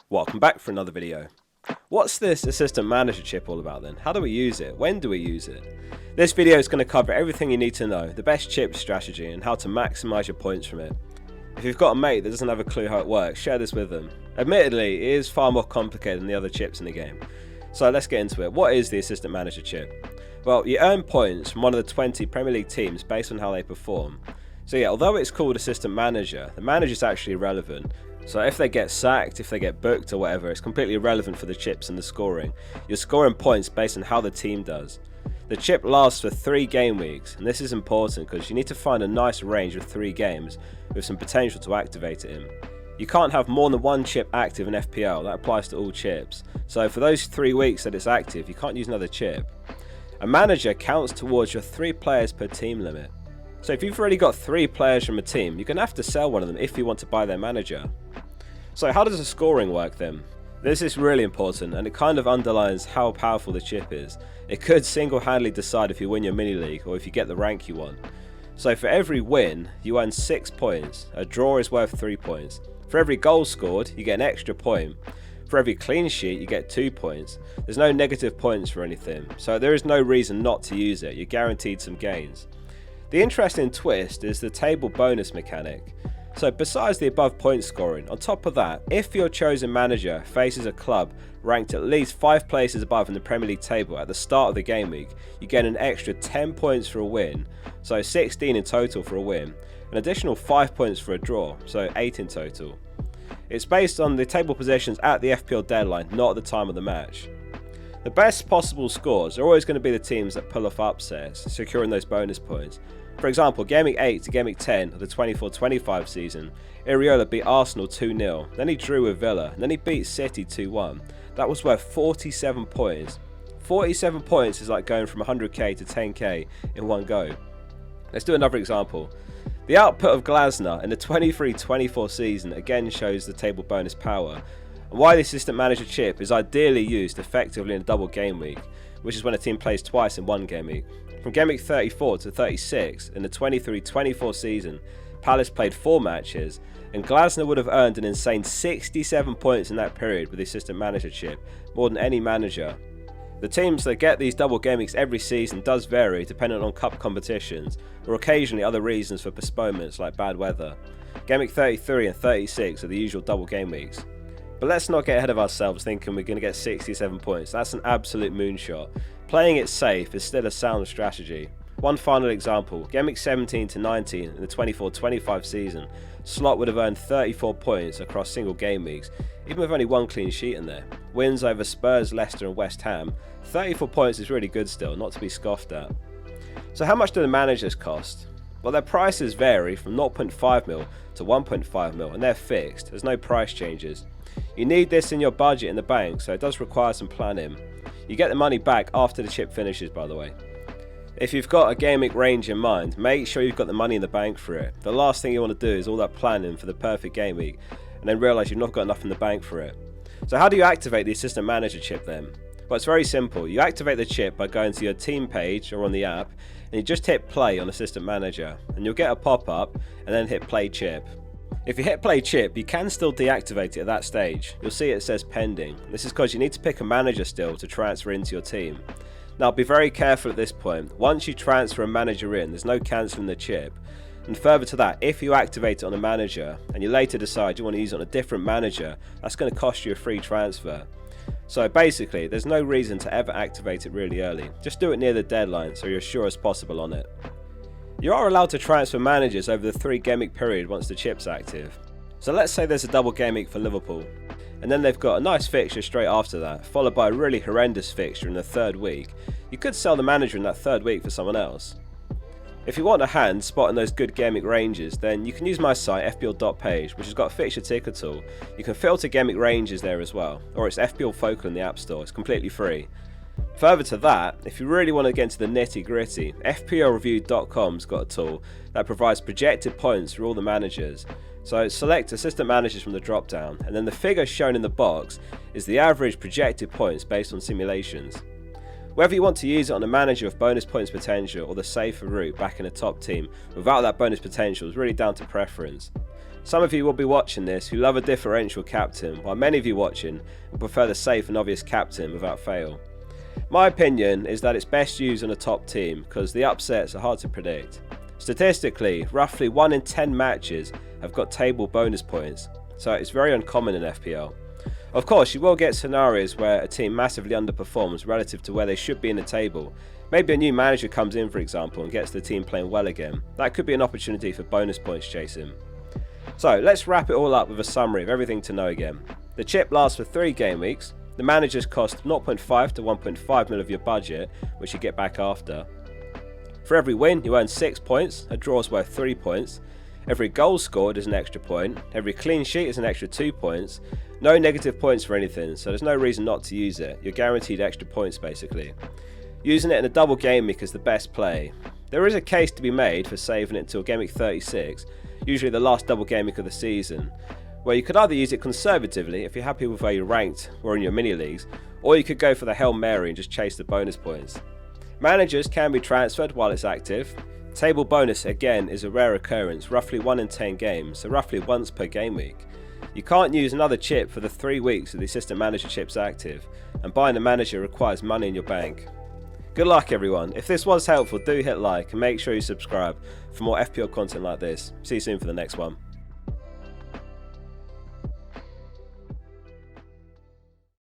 Welcome back for another video. What's this assistant manager chip all about then? How do we use it? When do we use it? This video is going to cover everything you need to know, the best chip strategy and how to maximise your points from it. If you've got a mate that doesn't have a clue how it works, share this with them. Admittedly, it is far more complicated than the other chips in the game. So let's get into it. What is the assistant manager chip? Well, you earn points from one of the 20 Premier League teams based on how they perform. So yeah, although it's called assistant manager, the manager is actually irrelevant. So if they get sacked, if they get booked or whatever, it's completely irrelevant for the chips and the scoring. You're scoring points based on how the team does. The chip lasts for 3 game weeks, and this is important because you need to find a nice range of 3 games with some potential to activate it in. You can't have more than one chip active in FPL, that applies to all chips. So for those 3 weeks that it's active, you can't use another chip. A manager counts towards your 3 players per team limit. So if you've already got 3 players from a team, you're going to have to sell one of them if you want to buy their manager. So how does the scoring work then? This is really important and it kind of underlines how powerful the chip is. It could single-handedly decide if you win your mini league or if you get the rank you want. So for every win, you earn 6 points. A draw is worth 3 points. For every goal scored, you get an extra point. For every clean sheet, you get 2 points. There's no negative points for anything, so there is no reason not to use it. You're guaranteed some gains. The interesting twist is the table bonus mechanic. So besides the above point scoring, on top of that, if your chosen manager faces a club ranked at least 5 places above in the Premier League table at the start of the game week, you get an extra 10 points for a win, so 16 in total for a win, an additional 5 points for a draw, so 8 in total. It's based on the table positions at the FPL deadline, not at the time of the match. The best possible scores are always going to be the teams that pull off upsets, securing those bonus points. For example, Game Week 8 to Game Week 10 of the 24-25 season, Iriola beat Arsenal 2-0, then he drew with Villa, and then he beat City 2-1. That was worth 47 points. 47 points is like going from 100k to 10k in one go. Let's do another example. The output of Glasner in the 23-24 season again shows the table bonus power, and why the assistant manager chip is ideally used effectively in a double game week, which is when a team plays twice in one game week. From Game Week 34 to 36 in the 23-24 season, Palace played 4 matches, and Glasner would have earned an insane 67 points in that period with the assistant manager chip, more than any manager. The teams that get these double game weeks every season does vary depending on cup competitions, or occasionally other reasons for postponements like bad weather. Game Week 33 and 36 are the usual double game weeks. But let's not get ahead of ourselves thinking we're going to get 67 points, that's an absolute moonshot. Playing it safe is still a sound strategy. One final example, Game Week 17 to 19 in the 24-25 season, Slot would have earned 34 points across single game weeks, even with only 1 clean sheet in there. Wins over Spurs, Leicester and West Ham, 34 points is really good still, not to be scoffed at. So how much do the managers cost? Well, their prices vary from 0.5 mil to 1.5 mil and they're fixed, there's no price changes. You need this in your budget in the bank, so it does require some planning. You get the money back after the chip finishes, by the way. If you've got a game week range in mind, make sure you've got the money in the bank for it. The last thing you want to do is all that planning for the perfect game week and then realise you've not got enough in the bank for it. So how do you activate the assistant manager chip then? Well, it's very simple. You activate the chip by going to your team page or on the app and you just hit play on assistant manager and you'll get a pop-up and then hit play chip. If you hit play chip, you can still deactivate it at that stage. You'll see it says pending. This is because you need to pick a manager still to transfer into your team. Now be very careful at this point. Once you transfer a manager in, there's no cancelling the chip. And further to that, if you activate it on a manager and you later decide you want to use it on a different manager, that's going to cost you a free transfer. So basically, there's no reason to ever activate it really early. Just do it near the deadline so you're as sure as possible on it. You are allowed to transfer managers over the 3 game week period once the chip's active. So let's say there's a double game week for Liverpool, and then they've got a nice fixture straight after that, followed by a really horrendous fixture in the 3rd week. You could sell the manager in that 3rd week for someone else. If you want a hand spotting those good game week ranges, then you can use my site fpl.page, which has got a fixture ticker tool. You can filter game week ranges there as well, or it's FPL Focal in the App Store, it's completely free. Further to that, if you really want to get into the nitty gritty, fplreview.com's got a tool that provides projected points for all the managers. So select assistant managers from the drop down, and then the figure shown in the box is the average projected points based on simulations. Whether you want to use it on a manager with bonus points potential or the safer route back in a top team without that bonus potential is really down to preference. Some of you will be watching this who love a differential captain, while many of you watching will prefer the safe and obvious captain without fail. My opinion is that it's best used on a top team because the upsets are hard to predict. Statistically, roughly 1 in 10 matches have got table bonus points, so it's very uncommon in FPL. Of course, you will get scenarios where a team massively underperforms relative to where they should be in the table. Maybe a new manager comes in, for example, and gets the team playing well again. That could be an opportunity for bonus points chasing. So let's wrap it all up with a summary of everything to know again. The chip lasts for 3 game weeks. The managers cost 0.5 to 1.5 mil of your budget, which you get back after. For every win, you earn 6 points. A draw is worth 3 points. Every goal scored is an extra point. Every clean sheet is an extra 2 points. No negative points for anything, so there's no reason not to use it. You're guaranteed extra points basically. Using it in a double game week is the best play. There is a case to be made for saving it until game week 36, usually the last double game week of the season, where you could either use it conservatively if you're happy with where you're ranked or in your mini leagues, or you could go for the Hail Mary and just chase the bonus points. Managers can be transferred while it's active. Table bonus again is a rare occurrence, roughly 1 in 10 games, so roughly once per game week. You can't use another chip for the 3 weeks of the assistant manager chip's active, and buying a manager requires money in your bank. Good luck everyone. If this was helpful, do hit like and make sure you subscribe for more FPL content like this. See you soon for the next one.